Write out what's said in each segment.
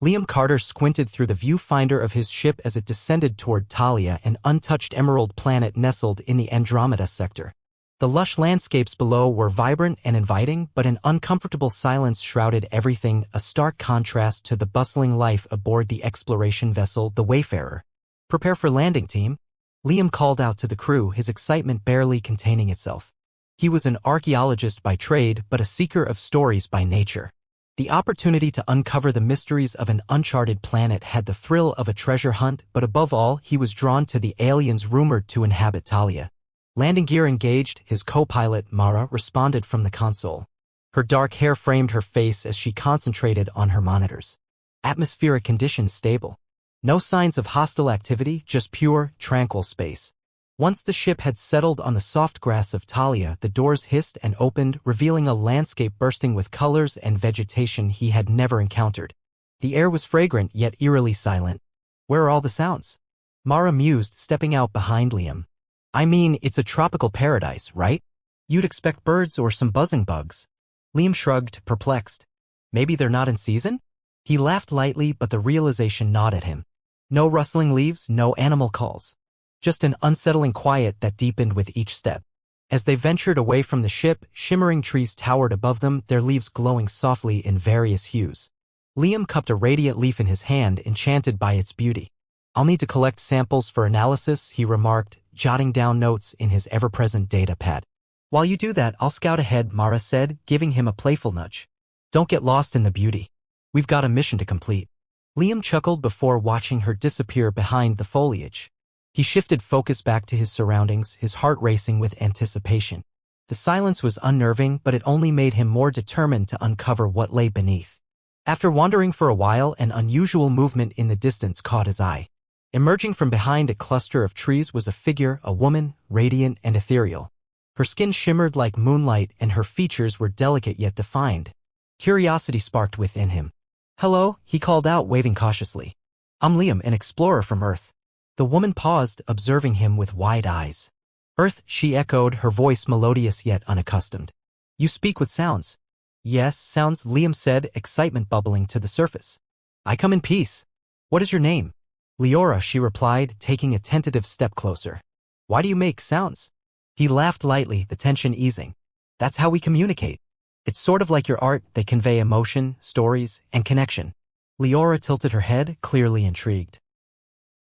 Liam Carter squinted through the viewfinder of his ship as it descended toward Talia, an untouched emerald planet nestled in the Andromeda sector. The lush landscapes below were vibrant and inviting, but an uncomfortable silence shrouded everything, a stark contrast to the bustling life aboard the exploration vessel, the Wayfarer. "Prepare for landing, team," Liam called out to the crew, his excitement barely containing itself. He was an archaeologist by trade, but a seeker of stories by nature. The opportunity to uncover the mysteries of an uncharted planet had the thrill of a treasure hunt, but above all, he was drawn to the aliens rumored to inhabit Talia. "Landing gear engaged," his co-pilot, Mara, responded from the console. Her dark hair framed her face as she concentrated on her monitors. Atmospheric conditions stable. No signs of hostile activity, just pure, tranquil space. Once the ship had settled on the soft grass of Talia, the doors hissed and opened, revealing a landscape bursting with colors and vegetation he had never encountered. The air was fragrant yet eerily silent. "Where are all the sounds?" Mara mused, stepping out behind Liam. "I mean, it's a tropical paradise, right? You'd expect birds or some buzzing bugs." Liam shrugged, perplexed. "Maybe they're not in season?" He laughed lightly, but the realization gnawed at him. No rustling leaves, no animal calls. Just an unsettling quiet that deepened with each step. As they ventured away from the ship, shimmering trees towered above them, their leaves glowing softly in various hues. Liam cupped a radiant leaf in his hand, enchanted by its beauty. "I'll need to collect samples for analysis," he remarked, jotting down notes in his ever-present data pad. "While you do that, I'll scout ahead," Mara said, giving him a playful nudge. "Don't get lost in the beauty. We've got a mission to complete." Liam chuckled before watching her disappear behind the foliage. He shifted focus back to his surroundings, his heart racing with anticipation. The silence was unnerving, but it only made him more determined to uncover what lay beneath. After wandering for a while, an unusual movement in the distance caught his eye. Emerging from behind a cluster of trees was a figure, a woman, radiant and ethereal. Her skin shimmered like moonlight and her features were delicate yet defined. Curiosity sparked within him. "Hello," he called out, waving cautiously. "I'm Liam, an explorer from Earth." The woman paused, observing him with wide eyes. "Earth," she echoed, her voice melodious yet unaccustomed. "You speak with sounds." "Yes, sounds," Liam said, excitement bubbling to the surface. "I come in peace." "What is your name?" "Leora," she replied, taking a tentative step closer. "Why do you make sounds?" He laughed lightly, the tension easing. "That's how we communicate. It's sort of like your art, they convey emotion, stories, and connection." Leora tilted her head, clearly intrigued.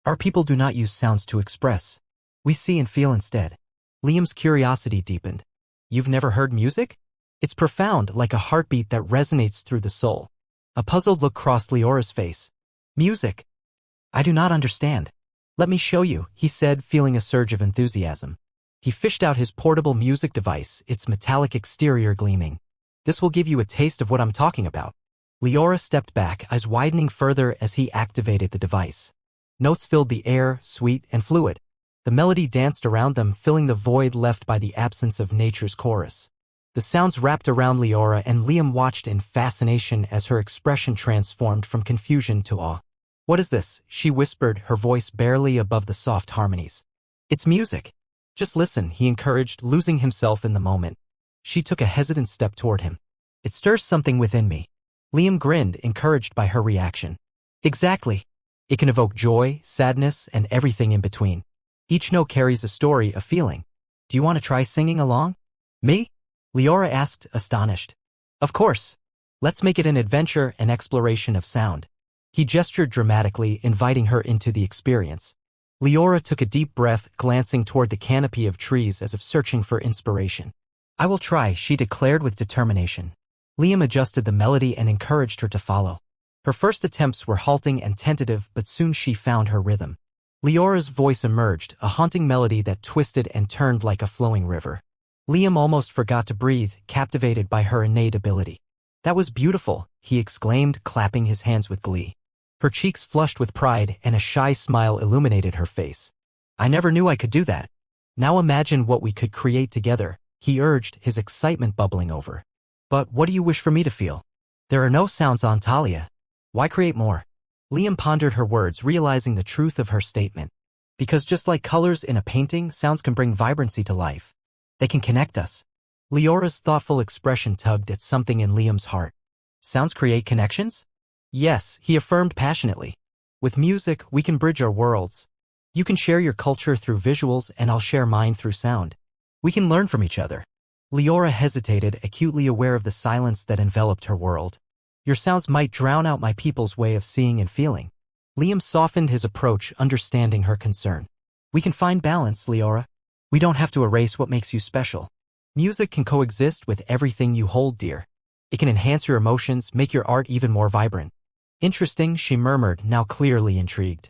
"Our people do not use sounds to express. We see and feel instead." Liam's curiosity deepened. "You've never heard music?" "It's profound, like a heartbeat that resonates through the soul." A puzzled look crossed Leora's face. "Music? I do not understand." "Let me show you," he said, feeling a surge of enthusiasm. He fished out his portable music device, its metallic exterior gleaming. "This will give you a taste of what I'm talking about." Leora stepped back, eyes widening further as he activated the device. Notes filled the air, sweet and fluid. The melody danced around them, filling the void left by the absence of nature's chorus. The sounds wrapped around Leora, and Liam watched in fascination as her expression transformed from confusion to awe. "What is this?" she whispered, her voice barely above the soft harmonies. "It's music. Just listen," he encouraged, losing himself in the moment. She took a hesitant step toward him. "It stirs something within me." Liam grinned, encouraged by her reaction. "Exactly. It can evoke joy, sadness, and everything in between. Each note carries a story, a feeling. Do you want to try singing along?" "Me?" Leora asked, astonished. "Of course. Let's make it an adventure, an exploration of sound." He gestured dramatically, inviting her into the experience. Leora took a deep breath, glancing toward the canopy of trees as if searching for inspiration. "I will try," she declared with determination. Liam adjusted the melody and encouraged her to follow. Her first attempts were halting and tentative, but soon she found her rhythm. Leora's voice emerged, a haunting melody that twisted and turned like a flowing river. Liam almost forgot to breathe, captivated by her innate ability. "That was beautiful," he exclaimed, clapping his hands with glee. Her cheeks flushed with pride, and a shy smile illuminated her face. "I never knew I could do that." "Now imagine what we could create together," he urged, his excitement bubbling over. "But what do you wish for me to feel?" "There are no sounds on Talia. Why create more?" Liam pondered her words, realizing the truth of her statement. "Because just like colors in a painting, sounds can bring vibrancy to life. They can connect us." Leora's thoughtful expression tugged at something in Liam's heart. "Sounds create connections?" Yes, he affirmed passionately. With music, we can bridge our worlds. You can share your culture through visuals and I'll share mine through sound. We can learn from each other. Leora hesitated, acutely aware of the silence that enveloped her world. Your sounds might drown out my people's way of seeing and feeling. Liam softened his approach, understanding her concern. We can find balance, Leora. We don't have to erase what makes you special. Music can coexist with everything you hold dear. It can enhance your emotions, make your art even more vibrant. Interesting, she murmured, now clearly intrigued.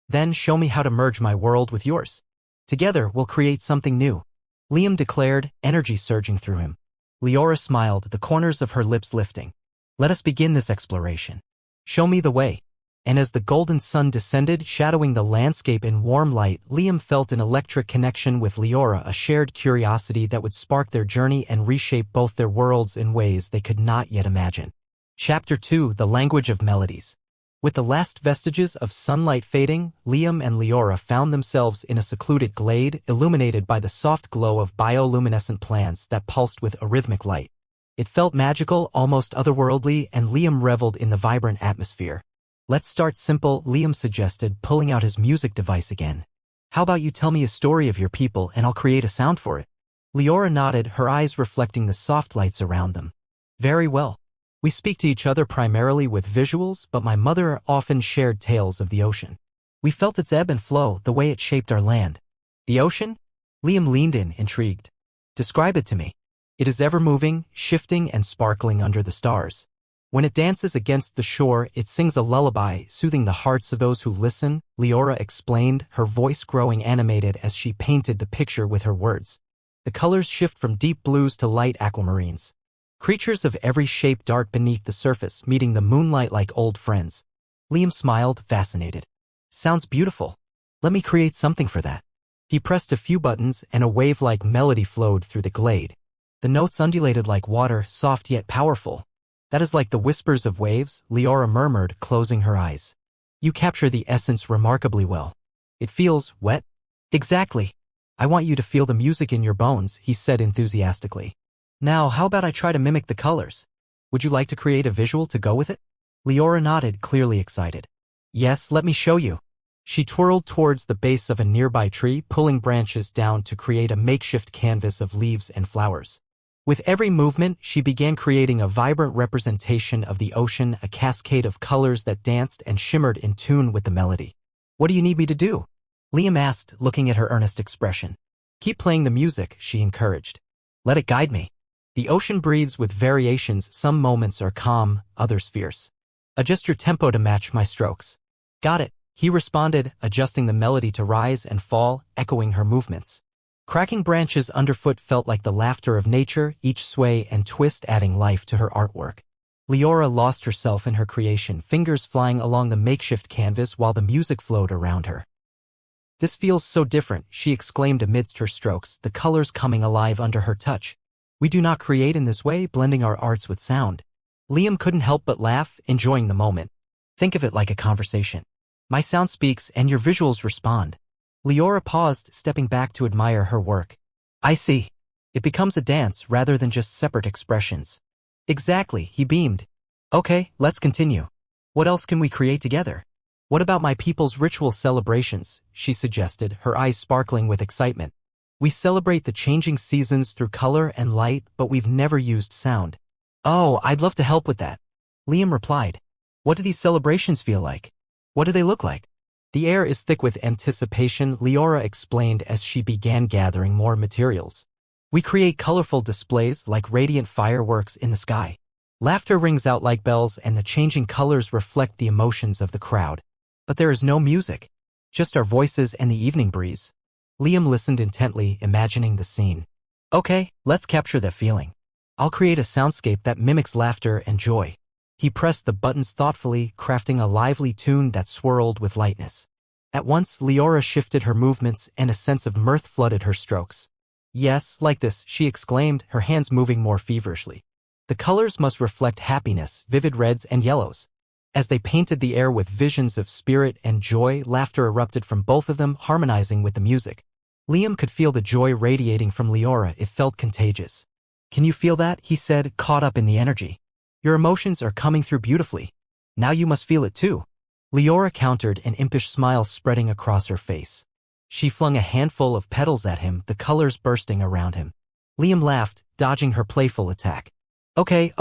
Then show me how to merge my world with yours. Together, we'll create something new. Liam declared, energy surging through him. Leora smiled, the corners of her lips lifting. Let us begin this exploration. Show me the way. And as the golden sun descended, shadowing the landscape in warm light, Liam felt an electric connection with Leora, a shared curiosity that would spark their journey and reshape both their worlds in ways they could not yet imagine. Chapter 2: The Language of Melodies. With the last vestiges of sunlight fading, Liam and Leora found themselves in a secluded glade, illuminated by the soft glow of bioluminescent plants that pulsed with a rhythmic light. It felt magical, almost otherworldly, and Liam reveled in the vibrant atmosphere. Let's start simple, Liam suggested, pulling out his music device again. How about you tell me a story of your people and I'll create a sound for it? Leora nodded, her eyes reflecting the soft lights around them. Very well. We speak to each other primarily with visuals, but my mother often shared tales of the ocean. We felt its ebb and flow, the way it shaped our land. The ocean? Liam leaned in, intrigued. Describe it to me. It is ever-moving, shifting, and sparkling under the stars. When it dances against the shore, it sings a lullaby, soothing the hearts of those who listen, Leora explained, her voice growing animated as she painted the picture with her words. The colors shift from deep blues to light aquamarines. Creatures of every shape dart beneath the surface, meeting the moonlight like old friends. Liam smiled, fascinated. Sounds beautiful. Let me create something for that. He pressed a few buttons and a wave-like melody flowed through the glade. The notes undulated like water, soft yet powerful. That is like the whispers of waves, Leora murmured, closing her eyes. You capture the essence remarkably well. It feels wet? Exactly. I want you to feel the music in your bones, he said enthusiastically. Now, how about I try to mimic the colors? Would you like to create a visual to go with it? Leora nodded, clearly excited. Yes, let me show you. She twirled towards the base of a nearby tree, pulling branches down to create a makeshift canvas of leaves and flowers. With every movement, she began creating a vibrant representation of the ocean, a cascade of colors that danced and shimmered in tune with the melody. What do you need me to do? Liam asked, looking at her earnest expression. Keep playing the music, she encouraged. Let it guide me. The ocean breathes with variations, some moments are calm, others fierce. Adjust your tempo to match my strokes. Got it, he responded, adjusting the melody to rise and fall, echoing her movements. Cracking branches underfoot felt like the laughter of nature, each sway and twist adding life to her artwork. Leora lost herself in her creation, fingers flying along the makeshift canvas while the music flowed around her. This feels so different, she exclaimed amidst her strokes, the colors coming alive under her touch. We do not create in this way, blending our arts with sound. Liam couldn't help but laugh, enjoying the moment. Think of it like a conversation. My sound speaks and your visuals respond. Leora paused, stepping back to admire her work. I see. It becomes a dance rather than just separate expressions. Exactly, he beamed. Okay, let's continue. What else can we create together? What about my people's ritual celebrations, she suggested, her eyes sparkling with excitement. We celebrate the changing seasons through color and light, but we've never used sound. Oh, I'd love to help with that. Liam replied. What do these celebrations feel like? What do they look like? The air is thick with anticipation, Leora explained as she began gathering more materials. We create colorful displays like radiant fireworks in the sky. Laughter rings out like bells and the changing colors reflect the emotions of the crowd. But there is no music. Just our voices and the evening breeze. Liam listened intently, imagining the scene. Okay, let's capture that feeling. I'll create a soundscape that mimics laughter and joy. He pressed the buttons thoughtfully, crafting a lively tune that swirled with lightness. At once, Leora shifted her movements and a sense of mirth flooded her strokes. Yes, like this, she exclaimed, her hands moving more feverishly. The colors must reflect happiness, vivid reds and yellows. As they painted the air with visions of spirit and joy, laughter erupted from both of them, harmonizing with the music. Liam could feel the joy radiating from Leora, it felt contagious. Can you feel that? He said, caught up in the energy. Your emotions are coming through beautifully. Now you must feel it too. Leora countered, an impish smile spreading across her face. She flung a handful of petals at him, the colors bursting around him. Liam laughed, dodging her playful attack. Okay,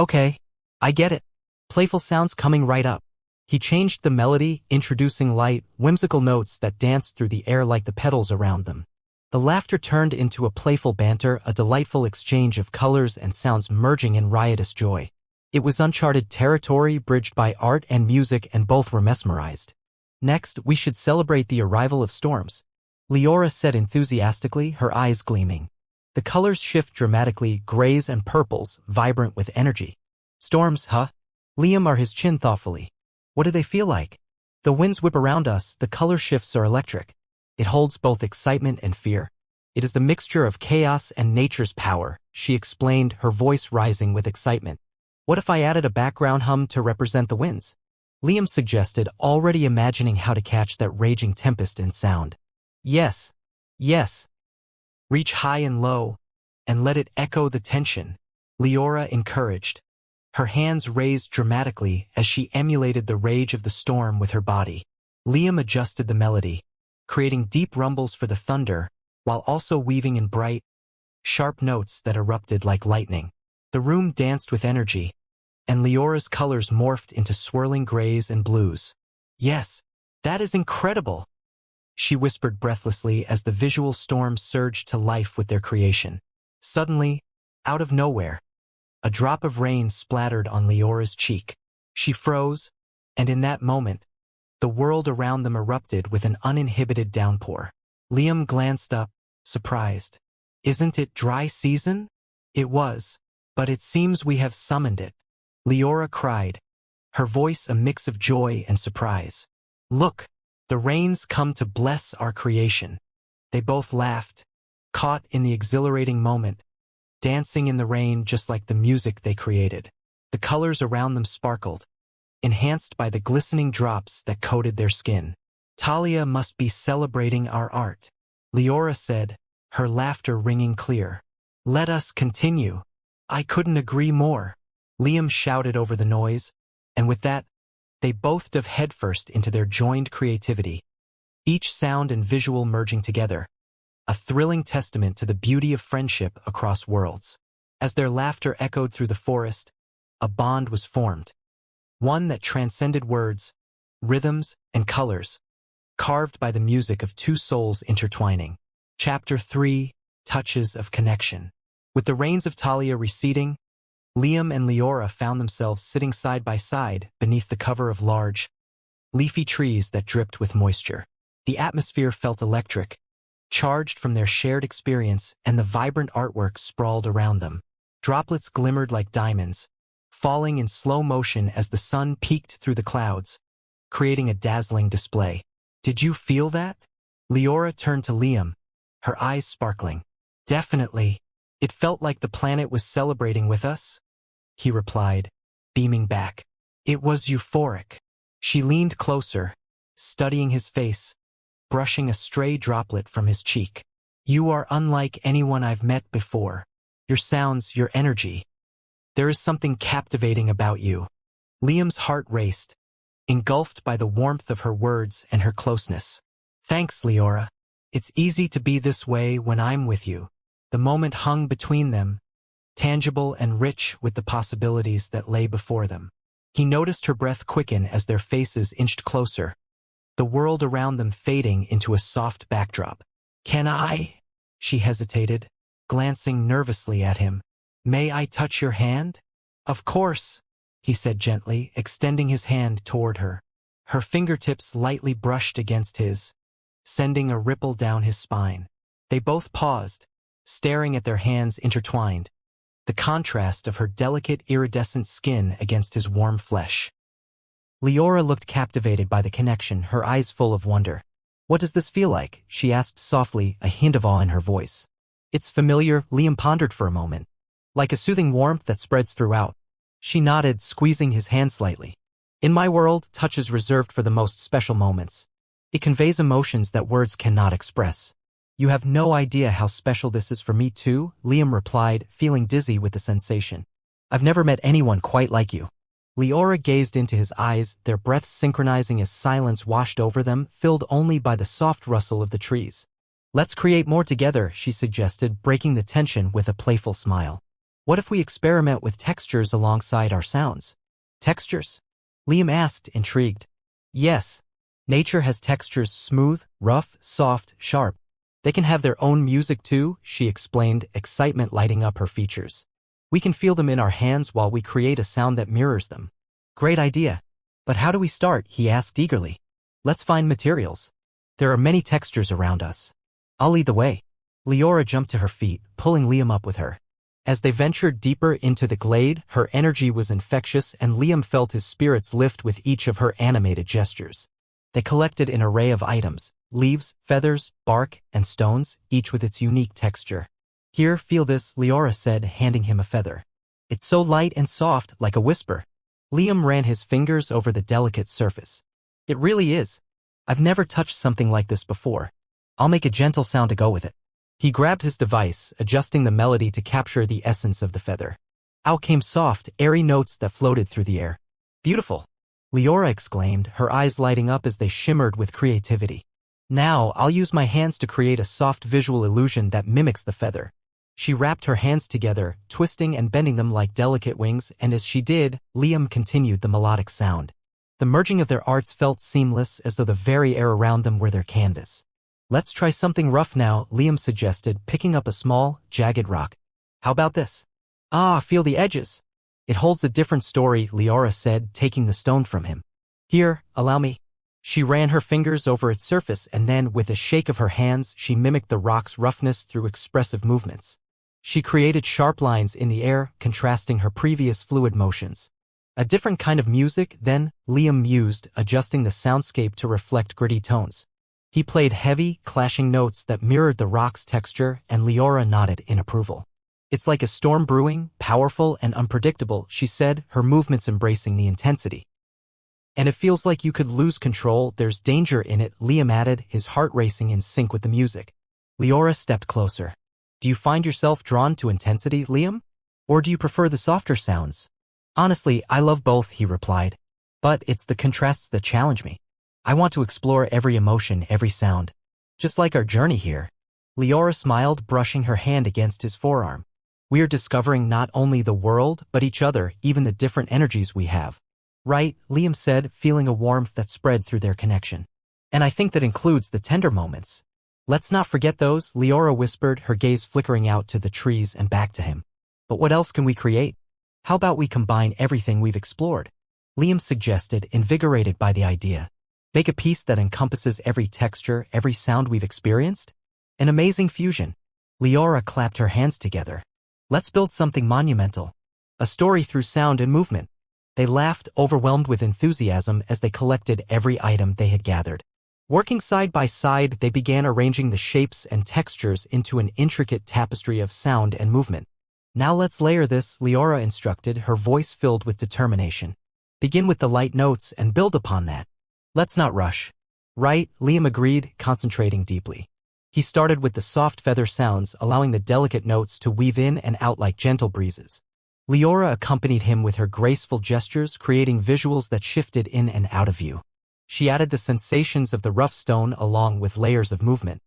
I get it. Playful sounds coming right up. He changed the melody, introducing light, whimsical notes that danced through the air like the petals around them. The laughter turned into a playful banter, a delightful exchange of colors and sounds merging in riotous joy. It was uncharted territory bridged by art and music, and both were mesmerized. Next, we should celebrate the arrival of storms, Leora said enthusiastically, her eyes gleaming. The colors shift dramatically, grays and purples, vibrant with energy. Storms, huh? Liam are his chin thoughtfully. What do they feel like? The winds whip around us, the color shifts are electric. It holds both excitement and fear. It is the mixture of chaos and nature's power, she explained, her voice rising with excitement. What if I added a background hum to represent the winds? Liam suggested, already imagining how to catch that raging tempest in sound. Yes. Reach high and low, and let it echo the tension, Leora encouraged. Her hands raised dramatically as she emulated the rage of the storm with her body. Liam adjusted the melody, creating deep rumbles for the thunder, while also weaving in bright, sharp notes that erupted like lightning. The room danced with energy, and Leora's colors morphed into swirling grays and blues. Yes, that is incredible, she whispered breathlessly as the visual storm surged to life with their creation. Suddenly, out of nowhere, a drop of rain splattered on Leora's cheek. She froze, and in that moment, the world around them erupted with an uninhibited downpour. Liam glanced up, surprised. Isn't it dry season? It was, but it seems we have summoned it, Leora cried, her voice a mix of joy and surprise. Look, the rains come to bless our creation. They both laughed, caught in the exhilarating moment, dancing in the rain just like the music they created. The colors around them sparkled, enhanced by the glistening drops that coated their skin. Talia must be celebrating our art, Leora said, her laughter ringing clear. Let us continue. I couldn't agree more, Liam shouted over the noise, and with that, they both dove headfirst into their joined creativity, each sound and visual merging together, a thrilling testament to the beauty of friendship across worlds. As their laughter echoed through the forest, a bond was formed, one that transcended words, rhythms, and colors, carved by the music of two souls intertwining. Chapter 3, Touches of Connection. With the rains of Talia receding, Liam and Leora found themselves sitting side by side beneath the cover of large, leafy trees that dripped with moisture. The atmosphere felt electric, charged from their shared experience, and the vibrant artwork sprawled around them. Droplets glimmered like diamonds, falling in slow motion as the sun peeked through the clouds, creating a dazzling display. Did you feel that? Leora turned to Liam, her eyes sparkling. Definitely. It felt like the planet was celebrating with us, he replied, beaming back. It was euphoric. She leaned closer, studying his face, brushing a stray droplet from his cheek. You are unlike anyone I've met before. Your sounds, your energy. There is something captivating about you. Liam's heart raced, engulfed by the warmth of her words and her closeness. Thanks, Leora. It's easy to be this way when I'm with you. The moment hung between them, tangible and rich with the possibilities that lay before them. He noticed her breath quicken as their faces inched closer, the world around them fading into a soft backdrop. Can I? She hesitated, glancing nervously at him. May I touch your hand? Of course, he said gently, extending his hand toward her. Her fingertips lightly brushed against his, sending a ripple down his spine. They both paused, staring at their hands intertwined, the contrast of her delicate iridescent skin against his warm flesh. Leora looked captivated by the connection, her eyes full of wonder. What does this feel like? She asked softly, a hint of awe in her voice. It's familiar, Liam pondered for a moment. Like a soothing warmth that spreads throughout. She nodded, squeezing his hand slightly. In my world, touch is reserved for the most special moments. It conveys emotions that words cannot express. You have no idea how special this is for me too, Liam replied, feeling dizzy with the sensation. I've never met anyone quite like you. Leora gazed into his eyes, their breaths synchronizing as silence washed over them, filled only by the soft rustle of the trees. "Let's create more together," she suggested, breaking the tension with a playful smile. "What if we experiment with textures alongside our sounds?" "Textures?" Liam asked, intrigued. "Yes. Nature has textures: smooth, rough, soft, sharp. They can have their own music too," she explained, excitement lighting up her features. "We can feel them in our hands while we create a sound that mirrors them." "Great idea. But how do we start?" he asked eagerly. "Let's find materials. There are many textures around us." "I'll lead the way." Leora jumped to her feet, pulling Liam up with her. As they ventured deeper into the glade, her energy was infectious and Liam felt his spirits lift with each of her animated gestures. They collected an array of items: leaves, feathers, bark, and stones, each with its unique texture. "Here, feel this," Leora said, handing him a feather. "It's so light and soft, like a whisper." Liam ran his fingers over the delicate surface. "It really is. I've never touched something like this before. I'll make a gentle sound to go with it." He grabbed his device, adjusting the melody to capture the essence of the feather. Out came soft, airy notes that floated through the air. "Beautiful," Leora exclaimed, her eyes lighting up as they shimmered with creativity. "Now, I'll use my hands to create a soft visual illusion that mimics the feather." She wrapped her hands together, twisting and bending them like delicate wings, and as she did, Liam continued the melodic sound. The merging of their arts felt seamless, as though the very air around them were their canvas. "Let's try something rough now," Liam suggested, picking up a small, jagged rock. "How about this?" "Ah, feel the edges." "It holds a different story," Leora said, taking the stone from him. "Here, allow me." She ran her fingers over its surface and then, with a shake of her hands, she mimicked the rock's roughness through expressive movements. She created sharp lines in the air, contrasting her previous fluid motions. "A different kind of music, then," Liam mused, adjusting the soundscape to reflect gritty tones. He played heavy, clashing notes that mirrored the rock's texture, and Leora nodded in approval. "It's like a storm brewing, powerful and unpredictable," she said, her movements embracing the intensity. "And it feels like you could lose control. There's danger in it," Liam added, his heart racing in sync with the music. Leora stepped closer. "Do you find yourself drawn to intensity, Liam? Or do you prefer the softer sounds?" "Honestly, I love both," he replied. "But it's the contrasts that challenge me. I want to explore every emotion, every sound. Just like our journey here." Leora smiled, brushing her hand against his forearm. "We are discovering not only the world, but each other, even the different energies we have." "Right," Liam said, feeling a warmth that spread through their connection. "And I think that includes the tender moments." "Let's not forget those," Leora whispered, her gaze flickering out to the trees and back to him. "But what else can we create? How about we combine everything we've explored?" Liam suggested, invigorated by the idea. "Make a piece that encompasses every texture, every sound we've experienced? An amazing fusion." Leora clapped her hands together. "Let's build something monumental. A story through sound and movement." They laughed, overwhelmed with enthusiasm as they collected every item they had gathered. Working side by side, they began arranging the shapes and textures into an intricate tapestry of sound and movement. "Now let's layer this," Leora instructed, her voice filled with determination. "Begin with the light notes and build upon that. Let's not rush." "Right," Liam agreed, concentrating deeply. He started with the soft feather sounds, allowing the delicate notes to weave in and out like gentle breezes. Leora accompanied him with her graceful gestures, creating visuals that shifted in and out of view. She added the sensations of the rough stone along with layers of movement.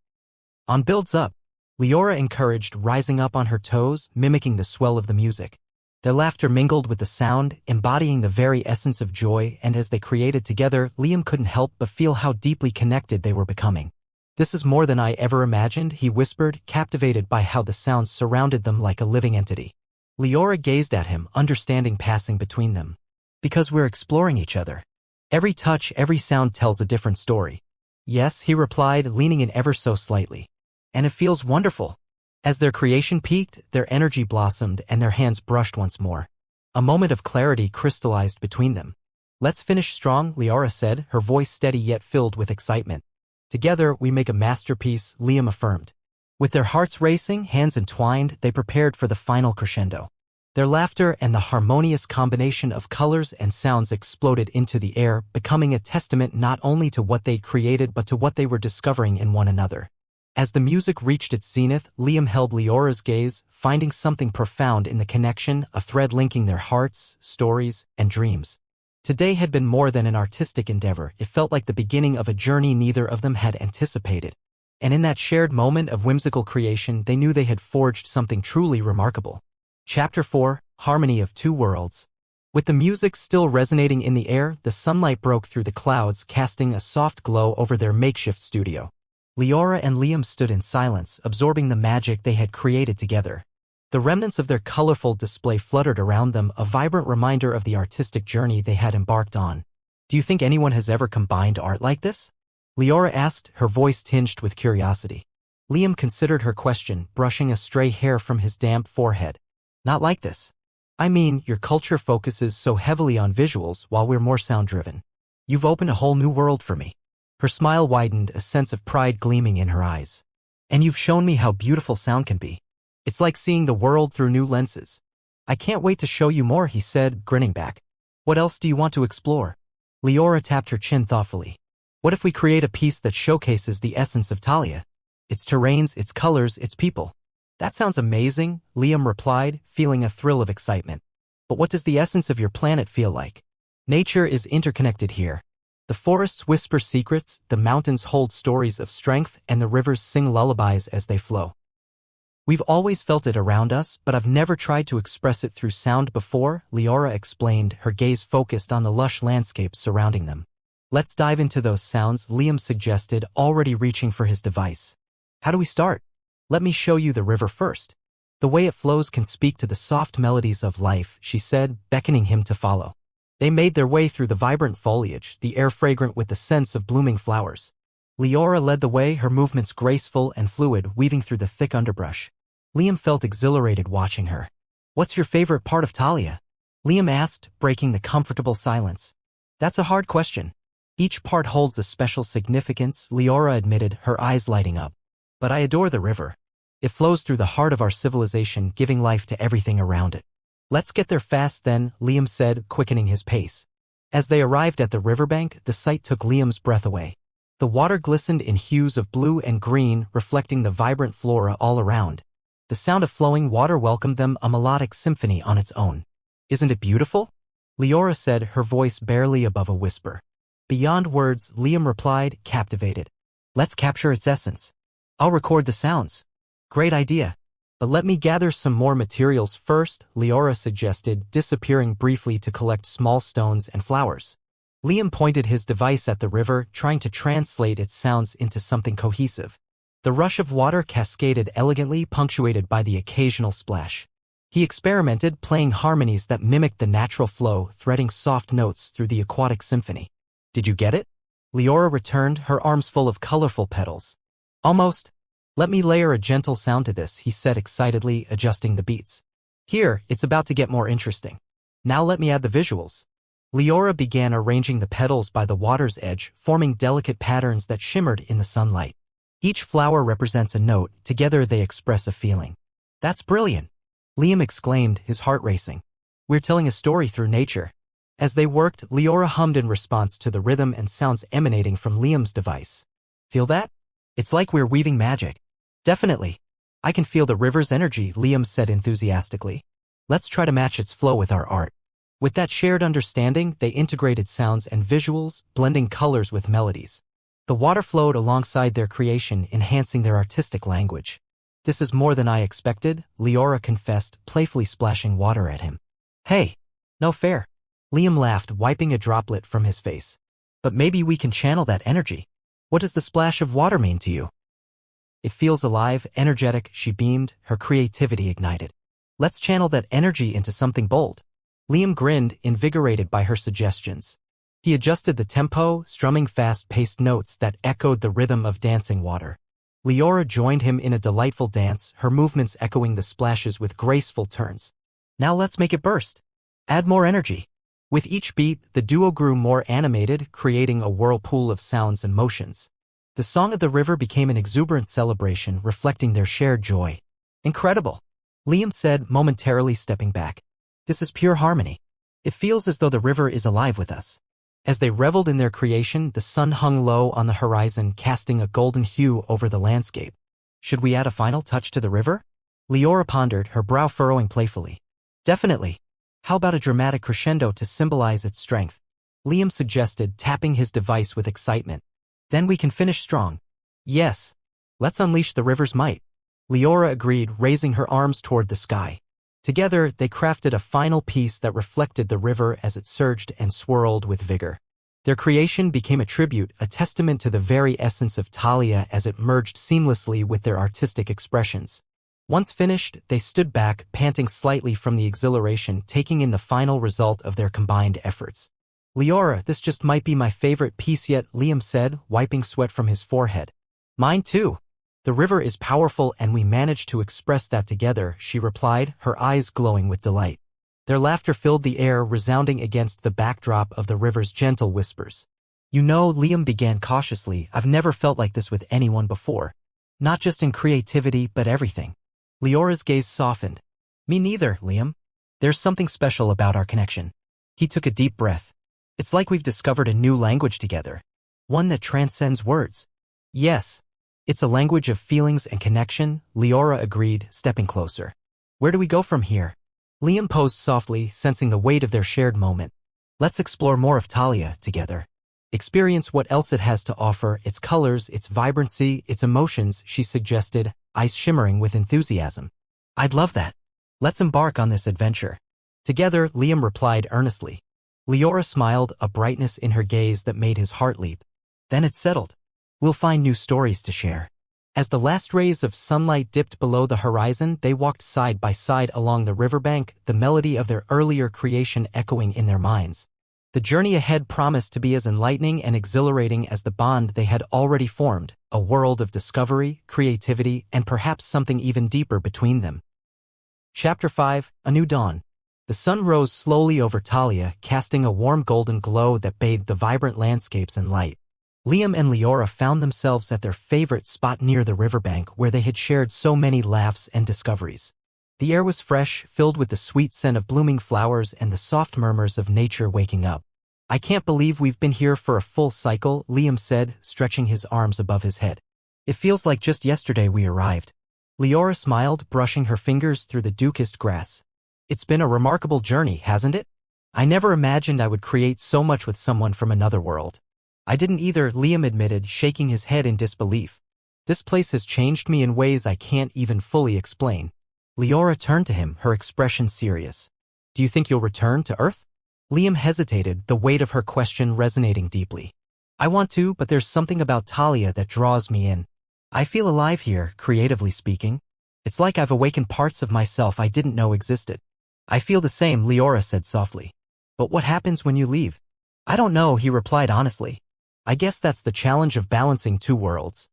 "On builds up," Leora encouraged, rising up on her toes, mimicking the swell of the music. Their laughter mingled with the sound, embodying the very essence of joy, and as they created together, Liam couldn't help but feel how deeply connected they were becoming. "This is more than I ever imagined," he whispered, captivated by how the sounds surrounded them like a living entity. Leora gazed at him, understanding passing between them. "Because we're exploring each other. Every touch, every sound tells a different story." "Yes," he replied, leaning in ever so slightly. "And it feels wonderful." As their creation peaked, their energy blossomed and their hands brushed once more. A moment of clarity crystallized between them. "Let's finish strong," Leora said, her voice steady yet filled with excitement. "Together, we make a masterpiece," Liam affirmed. With their hearts racing, hands entwined, they prepared for the final crescendo. Their laughter and the harmonious combination of colors and sounds exploded into the air, becoming a testament not only to what they'd created but to what they were discovering in one another. As the music reached its zenith, Liam held Leora's gaze, finding something profound in the connection, a thread linking their hearts, stories, and dreams. Today had been more than an artistic endeavor. It felt like the beginning of a journey neither of them had anticipated. And in that shared moment of whimsical creation, they knew they had forged something truly remarkable. Chapter 4, Harmony of Two Worlds. With the music still resonating in the air, the sunlight broke through the clouds, casting a soft glow over their makeshift studio. Leora and Liam stood in silence, absorbing the magic they had created together. The remnants of their colorful display fluttered around them, a vibrant reminder of the artistic journey they had embarked on. Do you think anyone has ever combined art like this? Leora asked, her voice tinged with curiosity. Liam considered her question, brushing a stray hair from his damp forehead. Not like this. I mean, your culture focuses so heavily on visuals while we're more sound-driven. You've opened a whole new world for me. Her smile widened, a sense of pride gleaming in her eyes. And you've shown me how beautiful sound can be. It's like seeing the world through new lenses. I can't wait to show you more, he said, grinning back. What else do you want to explore? Leora tapped her chin thoughtfully. What if we create a piece that showcases the essence of Talia? Its terrains, its colors, its people. That sounds amazing, Liam replied, feeling a thrill of excitement. But what does the essence of your planet feel like? Nature is interconnected here. The forests whisper secrets, the mountains hold stories of strength, and the rivers sing lullabies as they flow. We've always felt it around us, but I've never tried to express it through sound before, Leora explained, her gaze focused on the lush landscapes surrounding them. Let's dive into those sounds, Liam suggested, already reaching for his device. How do we start? Let me show you the river first. The way it flows can speak to the soft melodies of life, she said, beckoning him to follow. They made their way through the vibrant foliage, the air fragrant with the scents of blooming flowers. Leora led the way, her movements graceful and fluid, weaving through the thick underbrush. Liam felt exhilarated watching her. What's your favorite part of Talia? Liam asked, breaking the comfortable silence. That's a hard question. Each part holds a special significance, Leora admitted, her eyes lighting up. But I adore the river. It flows through the heart of our civilization, giving life to everything around it. Let's get there fast then, Liam said, quickening his pace. As they arrived at the riverbank, the sight took Liam's breath away. The water glistened in hues of blue and green, reflecting the vibrant flora all around. The sound of flowing water welcomed them, a melodic symphony on its own. Isn't it beautiful? Leora said, her voice barely above a whisper. Beyond words, Liam replied, captivated. Let's capture its essence. I'll record the sounds. Great idea. But let me gather some more materials first, Leora suggested, disappearing briefly to collect small stones and flowers. Liam pointed his device at the river, trying to translate its sounds into something cohesive. The rush of water cascaded elegantly, punctuated by the occasional splash. He experimented, playing harmonies that mimicked the natural flow, threading soft notes through the aquatic symphony. Did you get it? Leora returned, her arms full of colorful petals. Almost. Let me layer a gentle sound to this, he said excitedly, adjusting the beats. Here, it's about to get more interesting. Now let me add the visuals. Leora began arranging the petals by the water's edge, forming delicate patterns that shimmered in the sunlight. Each flower represents a note, together they express a feeling. That's brilliant! Liam exclaimed, his heart racing. We're telling a story through nature. As they worked, Leora hummed in response to the rhythm and sounds emanating from Liam's device. Feel that? It's like we're weaving magic. Definitely. I can feel the river's energy, Liam said enthusiastically. Let's try to match its flow with our art. With that shared understanding, they integrated sounds and visuals, blending colors with melodies. The water flowed alongside their creation, enhancing their artistic language. This is more than I expected, Leora confessed, playfully splashing water at him. Hey, no fair. Liam laughed, wiping a droplet from his face. But maybe we can channel that energy. What does the splash of water mean to you? It feels alive, energetic, she beamed, her creativity ignited. Let's channel that energy into something bold. Liam grinned, invigorated by her suggestions. He adjusted the tempo, strumming fast-paced notes that echoed the rhythm of dancing water. Leora joined him in a delightful dance, her movements echoing the splashes with graceful turns. Now let's make it burst. Add more energy. With each beat, the duo grew more animated, creating a whirlpool of sounds and motions. The song of the river became an exuberant celebration, reflecting their shared joy. Incredible, Liam said, momentarily stepping back. This is pure harmony. It feels as though the river is alive with us. As they reveled in their creation, the sun hung low on the horizon, casting a golden hue over the landscape. Should we add a final touch to the river? Leora pondered, her brow furrowing playfully. Definitely. How about a dramatic crescendo to symbolize its strength? Liam suggested, tapping his device with excitement. Then we can finish strong. Yes. Let's unleash the river's might. Leora agreed, raising her arms toward the sky. Together, they crafted a final piece that reflected the river as it surged and swirled with vigor. Their creation became a tribute, a testament to the very essence of Talia as it merged seamlessly with their artistic expressions. Once finished, they stood back, panting slightly from the exhilaration, taking in the final result of their combined efforts. Leora, this just might be my favorite piece yet, Liam said, wiping sweat from his forehead. Mine too. The river is powerful and we managed to express that together, she replied, her eyes glowing with delight. Their laughter filled the air, resounding against the backdrop of the river's gentle whispers. You know, Liam began cautiously, I've never felt like this with anyone before. Not just in creativity, but everything. Leora's gaze softened. Me neither, Liam. There's something special about our connection. He took a deep breath. It's like we've discovered a new language together. One that transcends words. Yes. It's a language of feelings and connection, Leora agreed, stepping closer. Where do we go from here? Liam posed softly, sensing the weight of their shared moment. Let's explore more of Talia together. Experience what else it has to offer, its colors, its vibrancy, its emotions, she suggested, eyes shimmering with enthusiasm. I'd love that. Let's embark on this adventure. Together, Liam replied earnestly. Leora smiled, a brightness in her gaze that made his heart leap. Then it settled. We'll find new stories to share. As the last rays of sunlight dipped below the horizon, they walked side by side along the riverbank, the melody of their earlier creation echoing in their minds. The journey ahead promised to be as enlightening and exhilarating as the bond they had already formed, a world of discovery, creativity, and perhaps something even deeper between them. Chapter 5, A New Dawn. The sun rose slowly over Talia, casting a warm golden glow that bathed the vibrant landscapes in light. Liam and Leora found themselves at their favorite spot near the riverbank where they had shared so many laughs and discoveries. The air was fresh, filled with the sweet scent of blooming flowers and the soft murmurs of nature waking up. I can't believe we've been here for a full cycle, Liam said, stretching his arms above his head. It feels like just yesterday we arrived. Leora smiled, brushing her fingers through the dew-kissed grass. It's been a remarkable journey, hasn't it? I never imagined I would create so much with someone from another world. I didn't either, Liam admitted, shaking his head in disbelief. This place has changed me in ways I can't even fully explain. Leora turned to him, her expression serious. Do you think you'll return to Earth? Liam hesitated, the weight of her question resonating deeply. I want to, but there's something about Talia that draws me in. I feel alive here, creatively speaking. It's like I've awakened parts of myself I didn't know existed. I feel the same, Leora said softly. But what happens when you leave? I don't know, he replied honestly. I guess that's the challenge of balancing two worlds.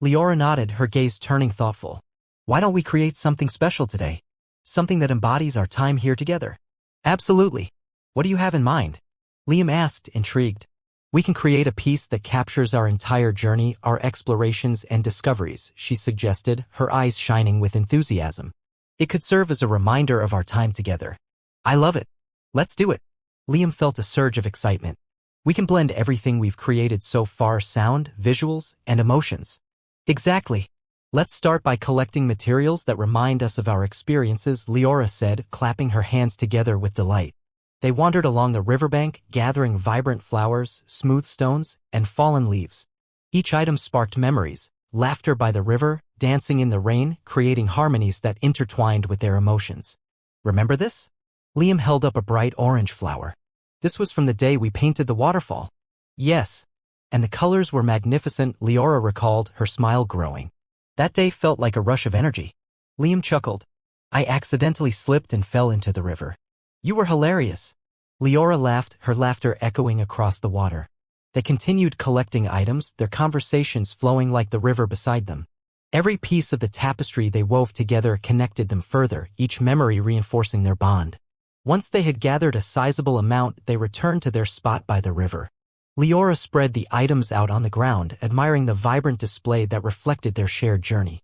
Leora nodded, her gaze turning thoughtful. Why don't we create something special today? Something that embodies our time here together. Absolutely. What do you have in mind? Liam asked, intrigued. We can create a piece that captures our entire journey, our explorations and discoveries, she suggested, her eyes shining with enthusiasm. It could serve as a reminder of our time together. I love it. Let's do it. Liam felt a surge of excitement. We can blend everything we've created so far, sound, visuals, and emotions. Exactly. Let's start by collecting materials that remind us of our experiences, Leora said, clapping her hands together with delight. They wandered along the riverbank, gathering vibrant flowers, smooth stones, and fallen leaves. Each item sparked memories, laughter by the river, dancing in the rain, creating harmonies that intertwined with their emotions. Remember this? Liam held up a bright orange flower. This was from the day we painted the waterfall. Yes. And the colors were magnificent, Leora recalled, her smile growing. That day felt like a rush of energy. Liam chuckled. I accidentally slipped and fell into the river. You were hilarious. Leora laughed, her laughter echoing across the water. They continued collecting items, their conversations flowing like the river beside them. Every piece of the tapestry they wove together connected them further, each memory reinforcing their bond. Once they had gathered a sizable amount, they returned to their spot by the river. Leora spread the items out on the ground, admiring the vibrant display that reflected their shared journey.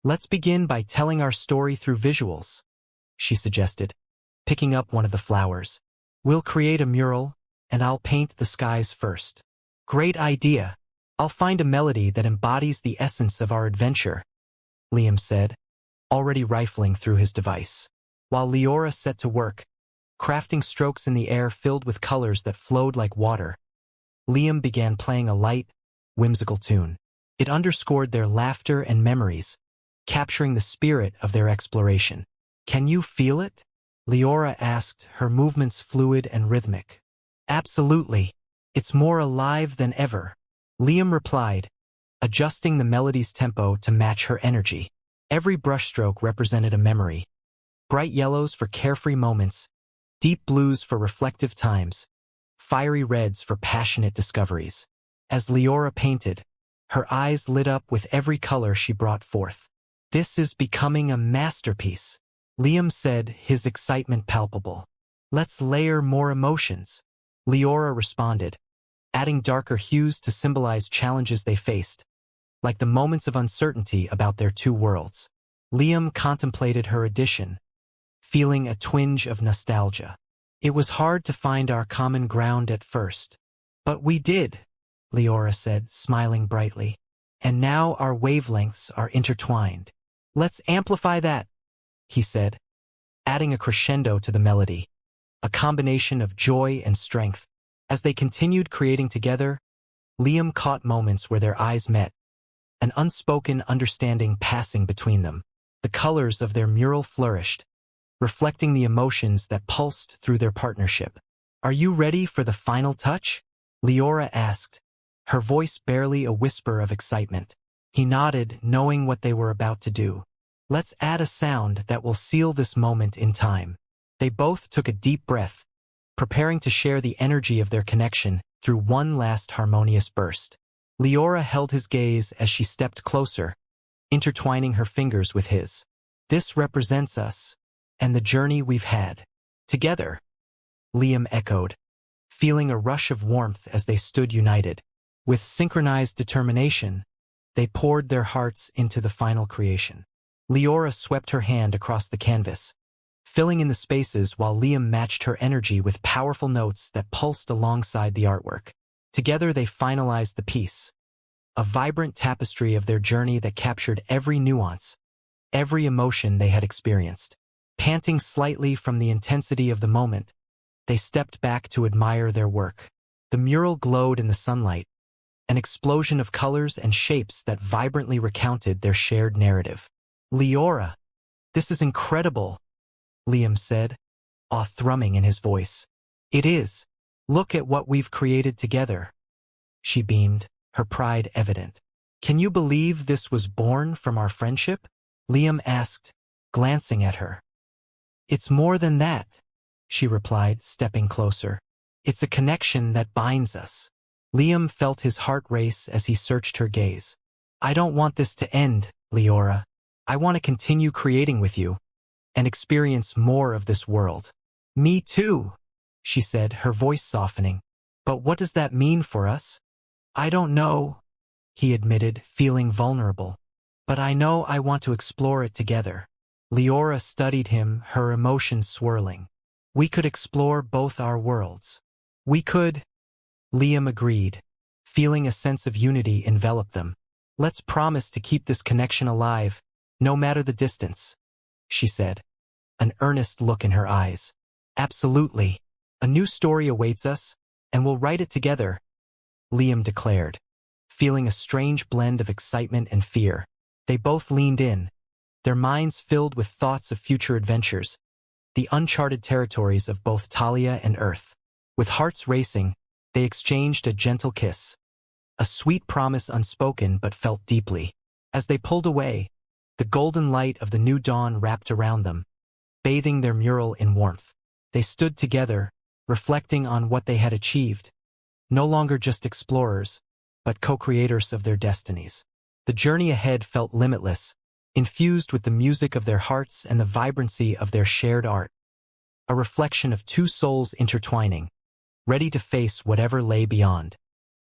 Let's begin by telling our story through visuals, she suggested, picking up one of the flowers. We'll create a mural, and I'll paint the skies first. Great idea. I'll find a melody that embodies the essence of our adventure. Liam said, already rifling through his device. While Leora set to work, crafting strokes in the air filled with colors that flowed like water, Liam began playing a light, whimsical tune. It underscored their laughter and memories, capturing the spirit of their exploration. "Can you feel it?" Leora asked, her movements fluid and rhythmic. "Absolutely. It's more alive than ever," Liam replied, adjusting the melody's tempo to match her energy. Every brushstroke represented a memory. Bright yellows for carefree moments, deep blues for reflective times, fiery reds for passionate discoveries. As Leora painted, her eyes lit up with every color she brought forth. "This is becoming a masterpiece," Liam said, his excitement palpable. "Let's layer more emotions," Leora responded, adding darker hues to symbolize challenges they faced, like the moments of uncertainty about their two worlds. Liam contemplated her addition, feeling a twinge of nostalgia. "It was hard to find our common ground at first. But we did," Leora said, smiling brightly. "And now our wavelengths are intertwined. Let's amplify that," he said, adding a crescendo to the melody, a combination of joy and strength. As they continued creating together, Liam caught moments where their eyes met, an unspoken understanding passing between them. The colors of their mural flourished, reflecting the emotions that pulsed through their partnership. "Are you ready for the final touch?" Leora asked, her voice barely a whisper of excitement. He nodded, knowing what they were about to do. "Let's add a sound that will seal this moment in time." They both took a deep breath, preparing to share the energy of their connection through one last harmonious burst. Leora held his gaze as she stepped closer, intertwining her fingers with his. "This represents us, and the journey we've had together," Liam echoed, feeling a rush of warmth as they stood united. With synchronized determination, they poured their hearts into the final creation. Leora swept her hand across the canvas, filling in the spaces while Liam matched her energy with powerful notes that pulsed alongside the artwork. Together they finalized the piece, a vibrant tapestry of their journey that captured every nuance, every emotion they had experienced. Panting slightly from the intensity of the moment, they stepped back to admire their work. The mural glowed in the sunlight, an explosion of colors and shapes that vibrantly recounted their shared narrative. "Leora, this is incredible," Liam said, awe thrumming in his voice. "It is. Look at what we've created together," she beamed, her pride evident. "Can you believe this was born from our friendship?" Liam asked, glancing at her. "It's more than that," she replied, stepping closer. "It's a connection that binds us." Liam felt his heart race as he searched her gaze. "I don't want this to end, Leora. I want to continue creating with you and experience more of this world." "Me too," she said, her voice softening. "But what does that mean for us?" "I don't know," he admitted, feeling vulnerable. "But I know I want to explore it together." Leora studied him, her emotions swirling. "We could explore both our worlds." "We could," Liam agreed, feeling a sense of unity envelop them. "Let's promise to keep this connection alive, no matter the distance," she said, an earnest look in her eyes. "Absolutely. A new story awaits us, and we'll write it together," Liam declared, feeling a strange blend of excitement and fear. They both leaned in, their minds filled with thoughts of future adventures, the uncharted territories of both Talia and Earth. With hearts racing, they exchanged a gentle kiss, a sweet promise unspoken but felt deeply. As they pulled away, the golden light of the new dawn wrapped around them, bathing their mural in warmth. They stood together, reflecting on what they had achieved, no longer just explorers, but co-creators of their destinies. The journey ahead felt limitless, infused with the music of their hearts and the vibrancy of their shared art, a reflection of two souls intertwining, ready to face whatever lay beyond.